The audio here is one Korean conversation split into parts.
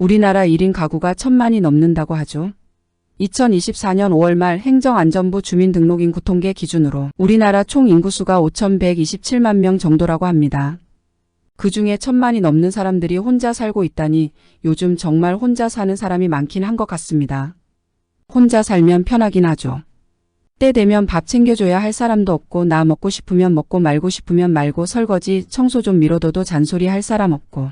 우리나라 1인 가구가 1,000만이 넘는다고 하죠. 2024년 5월 말 행정안전부 주민등록인구 통계 기준으로 우리나라 총 인구수가 5,127만 명 정도라고 합니다. 그중에 1,000만이 넘는 사람들이 혼자 살고 있다니 요즘 정말 혼자 사는 사람이 많긴 한 것 같습니다. 혼자 살면 편하긴 하죠. 때 되면 밥 챙겨줘야 할 사람도 없고 나 먹고 싶으면 먹고 말고 싶으면 말고 설거지, 청소 좀 미뤄둬도 잔소리 할 사람 없고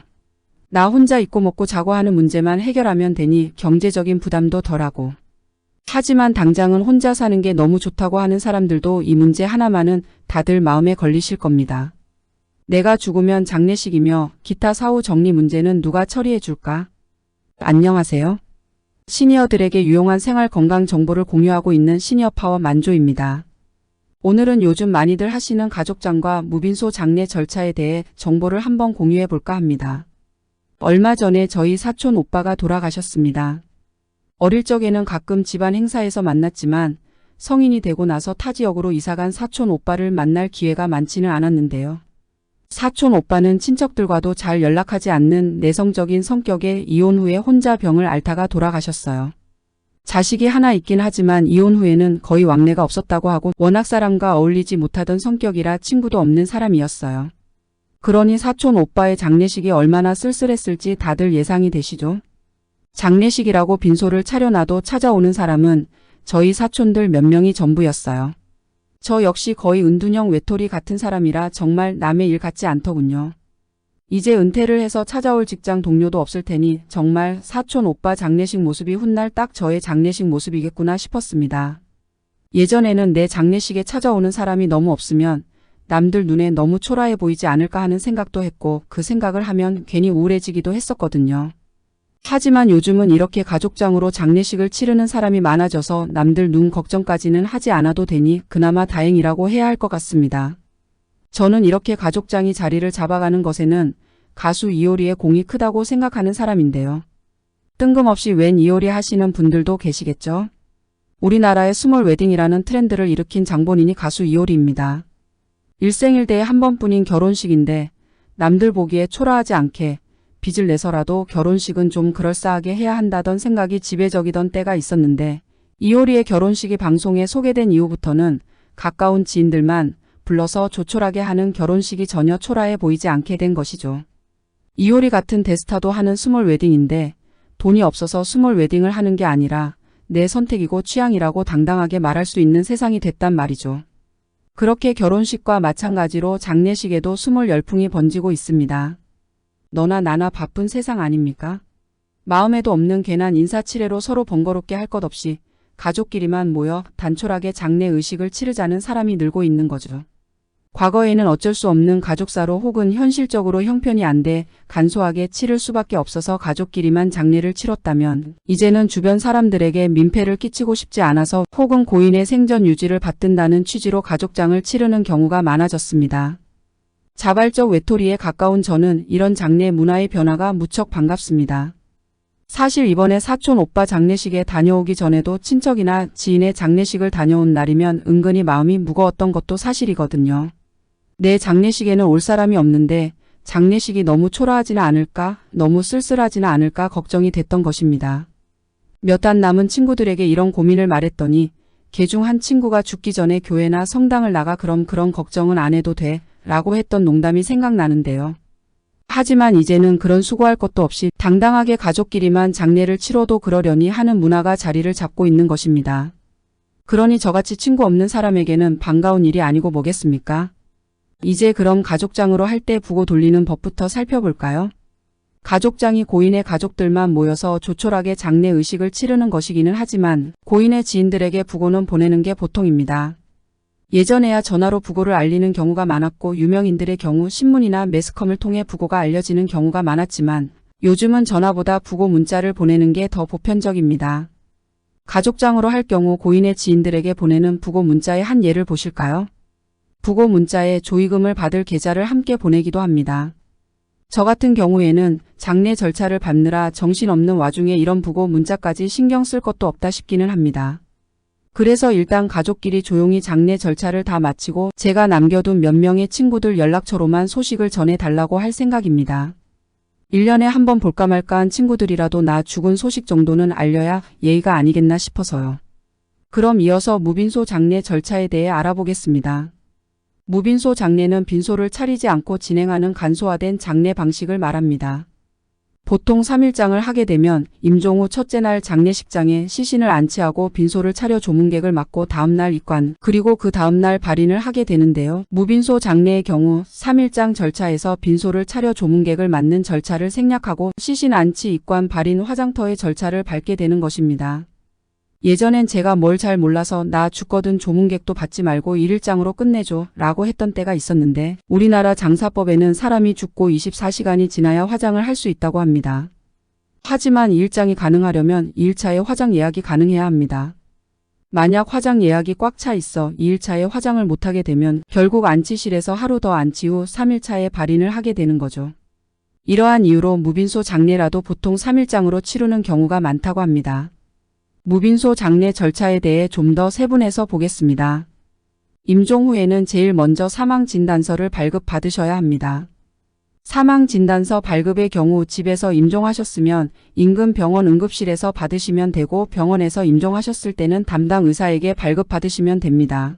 나 혼자 있고 먹고 자고 하는 문제만 해결하면 되니 경제적인 부담도 덜하고 하지만 당장은 혼자 사는 게 너무 좋다고 하는 사람들도 이 문제 하나만은 다들 마음에 걸리실 겁니다. 내가 죽으면 장례식이며 기타 사후 정리 문제는 누가 처리해 줄까? 안녕하세요. 시니어들에게 유용한 생활 건강 정보를 공유하고 있는 시니어파워 만조입니다. 오늘은 요즘 많이들 하시는 가족장과 무빈소 장례 절차에 대해 정보를 한번 공유해 볼까 합니다. 얼마 전에 저희 사촌 오빠가 돌아가셨습니다. 어릴 적에는 가끔 집안 행사에서 만났지만 성인이 되고 나서 타 지역으로 이사간 사촌 오빠를 만날 기회가 많지는 않았는데요. 사촌 오빠는 친척들과도 잘 연락하지 않는 내성적인 성격에 이혼 후에 혼자 병을 앓다가 돌아가셨어요. 자식이 하나 있긴 하지만 이혼 후에는 거의 왕래가 없었다고 하고 워낙 사람과 어울리지 못하던 성격이라 친구도 없는 사람이었어요. 그러니 사촌 오빠의 장례식이 얼마나 쓸쓸했을지 다들 예상이 되시죠? 장례식이라고 빈소를 차려놔도 찾아오는 사람은 저희 사촌들 몇 명이 전부였어요. 저 역시 거의 은둔형 외톨이 같은 사람이라 정말 남의 일 같지 않더군요. 이제 은퇴를 해서 찾아올 직장 동료도 없을 테니 정말 사촌 오빠 장례식 모습이 훗날 딱 저의 장례식 모습이겠구나 싶었습니다. 예전에는 내 장례식에 찾아오는 사람이 너무 없으면 남들 눈에 너무 초라해 보이지 않을까 하는 생각도 했고 그 생각을 하면 괜히 우울해지기도 했었거든요. 하지만 요즘은 이렇게 가족장으로 장례식을 치르는 사람이 많아져서 남들 눈 걱정까지는 하지 않아도 되니 그나마 다행이라고 해야 할 것 같습니다. 저는 이렇게 가족장이 자리를 잡아가는 것에는 가수 이효리의 공이 크다고 생각하는 사람인데요. 뜬금없이 웬 이효리 하시는 분들도 계시겠죠? 우리나라의 스몰 웨딩이라는 트렌드를 일으킨 장본인이 가수 이효리입니다. 일생일대에 한 번뿐인 결혼식인데 남들 보기에 초라하지 않게 빚을 내서라도 결혼식은 좀 그럴싸하게 해야 한다던 생각이 지배적이던 때가 있었는데 이효리의 결혼식이 방송에 소개된 이후부터는 가까운 지인들만 불러서 조촐하게 하는 결혼식이 전혀 초라해 보이지 않게 된 것이죠. 이효리 같은 대스타도 하는 스몰 웨딩인데 돈이 없어서 스몰 웨딩을 하는 게 아니라 내 선택이고 취향이라고 당당하게 말할 수 있는 세상이 됐단 말이죠. 그렇게 결혼식과 마찬가지로 장례식에도 스몰 열풍이 번지고 있습니다. 너나 나나 바쁜 세상 아닙니까? 마음에도 없는 괜한 인사치레로 서로 번거롭게 할 것 없이 가족끼리만 모여 단촐하게 장례 의식을 치르자는 사람이 늘고 있는 거죠. 과거에는 어쩔 수 없는 가족사로 혹은 현실적으로 형편이 안 돼 간소하게 치를 수밖에 없어서 가족끼리만 장례를 치렀다면 이제는 주변 사람들에게 민폐를 끼치고 싶지 않아서 혹은 고인의 생전 유지를 받든다는 취지로 가족장을 치르는 경우가 많아졌습니다. 자발적 외톨이에 가까운 저는 이런 장례 문화의 변화가 무척 반갑습니다. 사실 이번에 사촌 오빠 장례식에 다녀오기 전에도 친척이나 지인의 장례식을 다녀온 날이면 은근히 마음이 무거웠던 것도 사실이거든요. 내 장례식에는 올 사람이 없는데 장례식이 너무 초라하지는 않을까, 너무 쓸쓸하지는 않을까 걱정이 됐던 것입니다. 몇 안 남은 친구들에게 이런 고민을 말했더니 걔 중 한 친구가 죽기 전에 교회나 성당을 나가 그런 걱정은 안 해도 돼 라고 했던 농담이 생각나는데요. 하지만 이제는 그런 수고할 것도 없이 당당하게 가족끼리만 장례를 치러도 그러려니 하는 문화가 자리를 잡고 있는 것입니다. 그러니 저같이 친구 없는 사람에게는 반가운 일이 아니고 뭐겠습니까? 이제 그럼 가족장으로 할 때 부고 돌리는 법부터 살펴볼까요? 가족장이 고인의 가족들만 모여서 조촐하게 장례 의식을 치르는 것이기는 하지만 고인의 지인들에게 부고는 보내는 게 보통입니다. 예전에야 전화로 부고를 알리는 경우가 많았고 유명인들의 경우 신문이나 매스컴을 통해 부고가 알려지는 경우가 많았지만 요즘은 전화보다 부고 문자를 보내는 게 더 보편적입니다. 가족장으로 할 경우 고인의 지인들에게 보내는 부고 문자의 한 예를 보실까요? 부고 문자에 조의금을 받을 계좌를 함께 보내기도 합니다. 저 같은 경우에는 장례 절차를 밟느라 정신없는 와중에 이런 부고 문자까지 신경 쓸 것도 없다 싶기는 합니다. 그래서 일단 가족끼리 조용히 장례 절차를 다 마치고 제가 남겨둔 몇 명의 친구들 연락처로만 소식을 전해달라고 할 생각입니다. 1년에 한 번 볼까 말까한 친구들이라도 나 죽은 소식 정도는 알려야 예의가 아니겠나 싶어서요. 그럼 이어서 무빈소 장례 절차에 대해 알아보겠습니다. 무빈소 장례는 빈소를 차리지 않고 진행하는 간소화된 장례 방식을 말합니다. 보통 3일장을 하게 되면 임종 후 첫째 날 장례식장에 시신을 안치하고 빈소를 차려 조문객을 맞고 다음날 입관 그리고 그 다음날 발인을 하게 되는데요. 무빈소 장례의 경우 3일장 절차에서 빈소를 차려 조문객을 맞는 절차를 생략하고 시신 안치, 입관, 발인, 화장터의 절차를 밟게 되는 것입니다. 예전엔 제가 뭘 잘 몰라서 나 죽거든 조문객도 받지 말고 1일장으로 끝내줘 라고 했던 때가 있었는데 우리나라 장사법에는 사람이 죽고 24시간이 지나야 화장을 할 수 있다고 합니다. 하지만 2일장이 가능하려면 2일차에 화장 예약이 가능해야 합니다. 만약 화장 예약이 꽉 차 있어 2일차에 화장을 못하게 되면 결국 안치실에서 하루 더 안치 후 3일차에 발인을 하게 되는 거죠. 이러한 이유로 무빈소 장례라도 보통 3일장으로 치르는 경우가 많다고 합니다. 무빈소 장례 절차에 대해 좀 더 세분해서 보겠습니다. 임종 후에는 제일 먼저 사망진단서를 발급받으셔야 합니다. 사망진단서 발급의 경우 집에서 임종하셨으면 인근 병원 응급실에서 받으시면 되고 병원에서 임종하셨을 때는 담당 의사에게 발급받으시면 됩니다.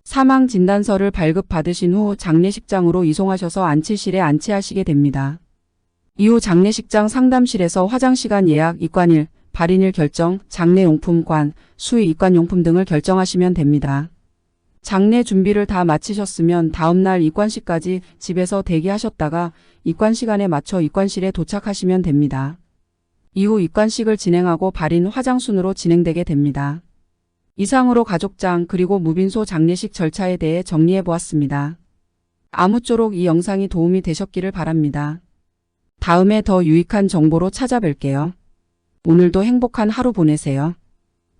사망진단서를 발급받으신 후 장례식장으로 이송하셔서 안치실에 안치하시게 됩니다. 이후 장례식장 상담실에서 화장시간 예약, 입관일, 발인일 결정, 장례용품관, 수의 입관용품 등을 결정하시면 됩니다. 장례 준비를 다 마치셨으면 다음날 입관식까지 집에서 대기하셨다가 입관시간에 맞춰 입관실에 도착하시면 됩니다. 이후 입관식을 진행하고 발인 화장 순으로 진행되게 됩니다. 이상으로 가족장 그리고 무빈소 장례식 절차에 대해 정리해 보았습니다. 아무쪼록 이 영상이 도움이 되셨기를 바랍니다. 다음에 더 유익한 정보로 찾아뵐게요. 오늘도 행복한 하루 보내세요.